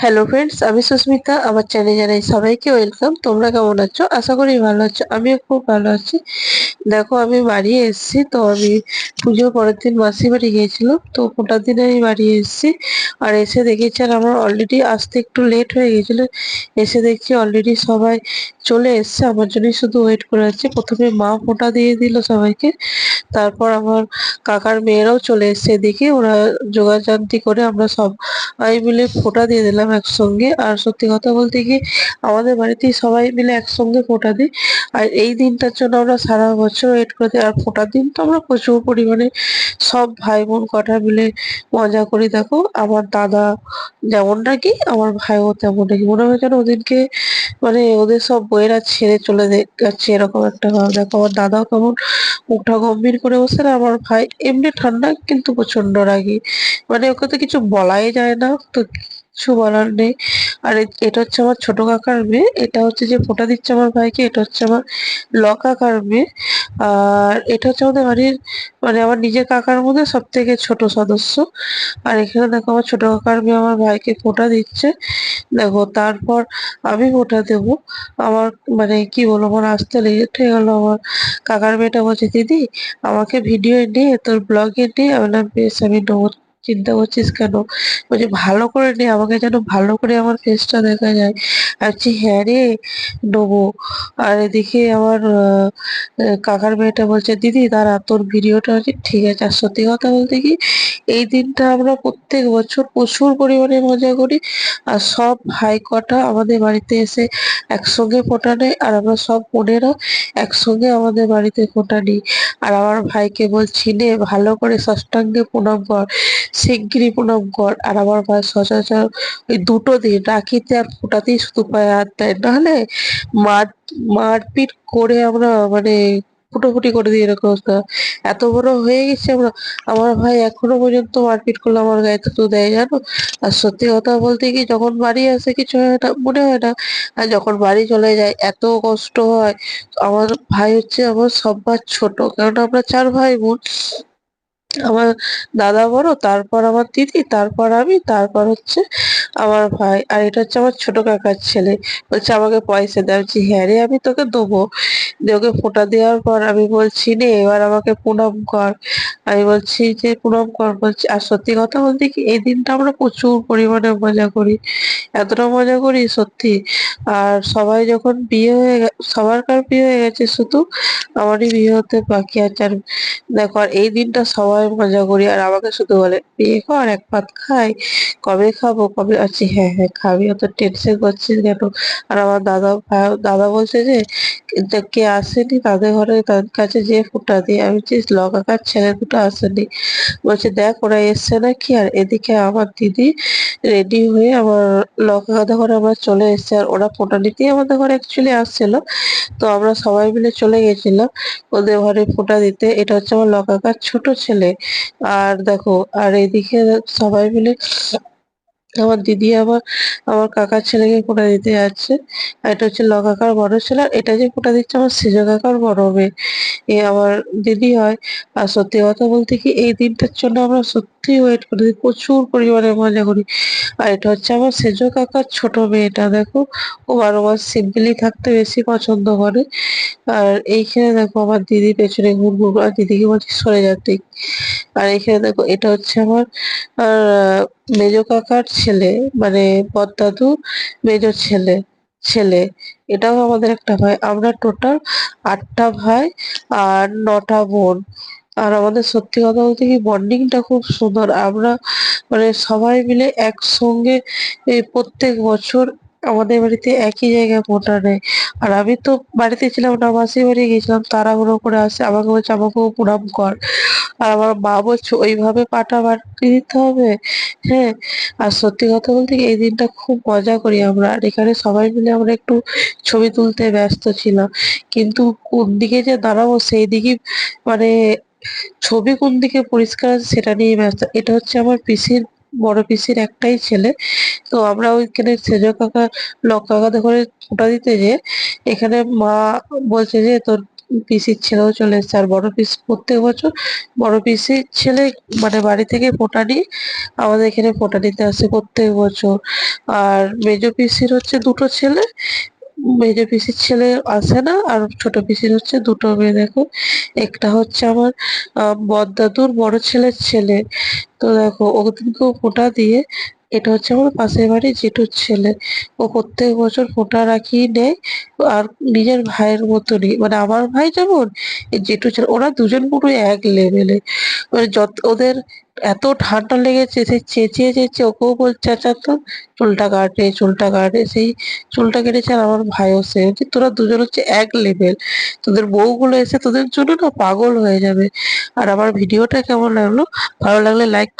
Hello friends, আমি সুস্মিতা। আমার চ্যানেলে জানাই সবাইকে ওয়েলকাম। তোমরা কেমন আছো? আশা করি ভালো আছো। আমিও খুব ভালো আছি। দেখো, আমি বাড়ি এসেছি। তো আমি পুজোর পরের দিন মাসির বাড়ি গিয়েছিলাম। তো ওটার দিন আমি বাড়ি এসেছি। আর এসে দেখেছি, আর আমার অলরেডি আসতে একটু লেট হয়ে গেছিল। এসে দেখছি অলরেডি সবাই চলে এসছে, আমার জন্যই শুধু ওয়েট করে আছে। প্রথমে মা ফোঁটা দিয়ে দিল সবাইকে। তারপর আমার কাকার মেয়েরাও চলে এসছে। দেখে ওরা যোগাযান্তি করে আমরা সবাই মিলে ফোঁটা দিয়ে দিলাম একসঙ্গে। আর সত্যি কথা বলতে কি, আমাদের বাড়িতেই সবাই মিলে একসঙ্গে ফোঁটা দিই। আর এই দিনটার জন্য আমরা সারা বছর ওয়েট করে দিই। আর ফোঁটার দিন তো আমরা প্রচুর পরিমাণে সব ভাই বোন কটা মিলে মজা করি। দেখো, আমার দাদা যেমন নাকি আমার ভাইও তেমন নাকি, মনে হয় যেন ওদেরকে মানে ওদের সব বইয়েরা ছেড়ে চলে যাচ্ছে, এরকম একটা ভাব। দেখো, আমার দাদাও কেমন মুখটা গম্ভীর করে বসে, আর আমার ভাই এমনি ঠান্ডা কিন্তু প্রচন্ড রাগী। মানে ওকে তো কিছু বলাই যায় না, তো কিছু বলার নেই। আর এটা হচ্ছে আমার ছোট কাকার মেয়ে। এটা হচ্ছে যে ফোঁটা দিচ্ছে আমার ভাইকে, এটা হচ্ছে আমার কাকার মেয়ে। আর এটা হচ্ছে আমাদের বাড়ির মানে আমার নিজের কাকার মধ্যে সব থেকে ছোট সদস্য। আর এখানে দেখো, আমার ছোট কাকার মেয়ে আমার ভাইকে ফোঁটা দিচ্ছে। দেখো, তারপর আমি ফোঁটা দেবো। আমার মানে কি বলবো, আমার আসতে লেট হয়ে গেল। আমার কাকার মেয়েটা বলছে, দিদি আমাকে ভিডিও নে, তোর ব্লগে নে। আমি বললাম, বেশ, আমি নেবো। চিন্তা করছিস কেন? বলছে, ভালো করে নে, আমাকে যেন ভালো করে আমার ফেসটা দেখা যায়। আর বলছি, হ্যাঁ রে, নেবো। আর এদিকে আমার কাকার মেয়েটা বলছে, দিদি দাঁড়া, তোর ভিডিওটা হচ্ছে ঠিক আছে। আর সত্যি কথা বলতে কি, এই দিনটা আমরা প্রত্যেক বছর প্রচুর পরিমাণে মজা করি। আর সব ভাই কটা আমাদের বাড়িতে এসে একসঙ্গে ফোঁটা নেয়। আর আমরা সব বোনেরা একসঙ্গে আমাদের বাড়িতে ফোঁটা নিই। আর আমার ভাইকে বলছি, নে ভালো করে সাষ্টাঙ্গে প্রণাম কর, শিগগিরই প্রণাম কর। আর আমার ভাই সচরাচর ওই দুটো দিন রাখিতে আর ফোঁটাতেই শুধু পায়ে হাত দেয়, নাহলে মার মারপিট করে আমরা মানে ফুটোফুটি করে দিই, এরকম অবস্থা। এত বড় হয়ে গেছে আমরা। আমার ভাই এখনো পর্যন্ত মারপিট করলে আমার গায়ে থুতু দেয়, জানো। আর সত্যি কথা বলতে কি, যখন বাড়ি আসে কিছু হয় না, মনে হয় না। আর যখন বাড়ি চলে যায় এত কষ্ট হয়। আমার ভাই হচ্ছে আমার সবার ছোট, কারণ আমরা চার ভাই বোন। আমার দাদা বড়, তারপর আমার দিদি, তারপর আমি, তারপর হচ্ছে আমার ভাই। আর এটা হচ্ছে আমার ছোট কাকার ছেলে। বলছে, আমাকে পয়সা দেয়। বলছি, হ্যাঁ রে, আমি তোকে দেবো। দিয়ে ওকে ফোঁটা দেওয়ার পর আমি বলছি, নে এবার আমাকে প্রণাম কর। আমি বলছি যে প্রণাম কর। বলছি, আর সত্যি কথা বলতে কি, এই দিনটা আমরা প্রচুর পরিমাণে মজা করি। এতটা মজা করি সত্যি। আর সবাই যখন বিয়ে হয়ে সবার কার বিয়ে হয়ে গেছে, শুধু আমারই বিয়ে হতে বাকি আছে। আর দেখো, আর এই দিনটা সবাই মজা করি। আর আমাকে শুধু বলে, বিয়ে কর, এক পাত খাই। কবে খাবো, কবে? আছি, হ্যাঁ হ্যাঁ খাবি, অত টেনশন করছিস কেন? আর আমার দাদা বলছে যে, কে আসেনি তাদের ঘরে, তাদের কাছে যে ফোঁটা দিয়ে। আমি বলছি, কাকার ছেলে দুটো আসেনি। বলছে, দেখ ওরা এসছে নাকি। আর এদিকে আমার দিদি রেডি হয়ে আমার কাকাদের ঘরে আমরা চলে এসেছি। আর ওরা ফোঁটা নিতেই আমাদের ঘরে অ্যাকচুয়ালি আসছিল। তো আমরা সবাই মিলে চলে গেছিলাম ওদের ঘরে ফোঁটা দিতে। এটা হচ্ছে আমার কাকার ছোট ছেলে। আর দেখো, আর এদিকে সবাই মিলে আমার দিদি আবার আমার কাকার ছেলেকে ফোঁটা দিতে যাচ্ছে। আর এটা হচ্ছে কাকার বড় ছেলে। আর এটা যে ফোঁটা দিচ্ছে আমার সেজ কাকার বড় মেয়ে, এ আমার দিদি হয়। আর সত্যি কথা বলতে কি, এই দিনটার জন্য আমরা সত্যি ওয়েট করি, প্রচুর পরিমাণে মজা করি। আর এটা হচ্ছে আমার সেজ কাকার ছোট মেয়েটা। দেখো, ও 12 মাস সিম্পলি থাকতে বেশি পছন্দ করে। আর এইখানে দেখো, আমার দিদি পেছনে ঘুরঘুর করে, আর দিদিকে বলছি সরে যা তুই। আর এখানে দেখো, এটা হচ্ছে আমার মেজ কাকার ছেলে, মানে বড়দাদু মেজ ছেলে ছেলে এটাও আমাদের একটা ভাই। আমরা টোটাল 8টা ভাই আর 9টা বোন। আর আমাদের সত্যি কথা বলতে কি, বন্ডিংটা খুব সুন্দর। আমরা মানে সবাই মিলে একসঙ্গে এই প্রত্যেক বছর আমাদের বাড়িতে একই জায়গায় ফোঁটা নেয়। আর আমি তো বাড়িতে ছিলাম না, মাসির বাড়ি গেছিলাম, তাড়াহুড়ো করে আসে। আমাকে বলছে, আমাকেও প্রণাম কর। আর আমার মা বলছে, ওইভাবে পাটা বাড়তে দিতে হবে। হ্যাঁ। আর সত্যি কথা বলতে কি, এই দিনটা খুব মজা করি আমরা। আর এখানে সবাই মিলে আমরা একটু ছবি তুলতে ব্যস্ত ছিলাম, কিন্তু কোন দিকে যে দাঁড়াবো সেই দিকে মানে ছবি কোন দিকে পরিষ্কার আছে সেটা নিয়ে ব্যস্ত। এটা হচ্ছে আমার পিসির, বড় পিসির একটাই ছেলে। তো আমরা ওইখানে সেজ কাকা কাকাদের ঘরে ফোঁটা দিতে যে, এখানে মা বলছে যে, তোর পিসির ছেলেও চলে এসেছে। আর বড় পিসি প্রত্যেক বছর বড় পিসির ছেলে মানে বাড়ি থেকে ফোঁটা নিয়ে আমাদের এখানে ফোঁটা দিতে আসে প্রত্যেক বছর। আর মেজো পিসির হচ্ছে ২ টো ছেলে, মেজো পিসির ছেলে আসে না। আর ছোট পিসির হচ্ছে ২ টো মেয়ে দেখো। একটা হচ্ছে আমার বড়দাদুর বড় ছেলের ছেলে। তো দেখো ওদেরকেও ফোঁটা দিয়ে, এটা হচ্ছে আমার পাশের বাড়ির জেঠুর ছেলে। ও প্রত্যেক বছর ফোঁটা রাখিয়ে নেয়। আর নিজের ভাইয়ের মতনই, মানে আমার ভাই যেমন এই জেঠু ছেলে, ওরা দুজন পুরো এক লেভেলে। মানে যত ওদের এত ঠান্ডা লেগেছে, সেই চেঁচিয়ে চেঁচিয়ে ওকেও চেঁচাতো, চুলটা কাট রে, চুলটা কাট রে। সেই চুলটা কেটেছে। আর আমার ভাইও সেম। তোরা দুজন হচ্ছে এক লেভেল। তোদের বউগুলো এসে তোদের জন্য না পাগল হয়ে যাবে। আর আমার ভিডিওটা কেমন লাগলো, ভালো লাগলে লাইক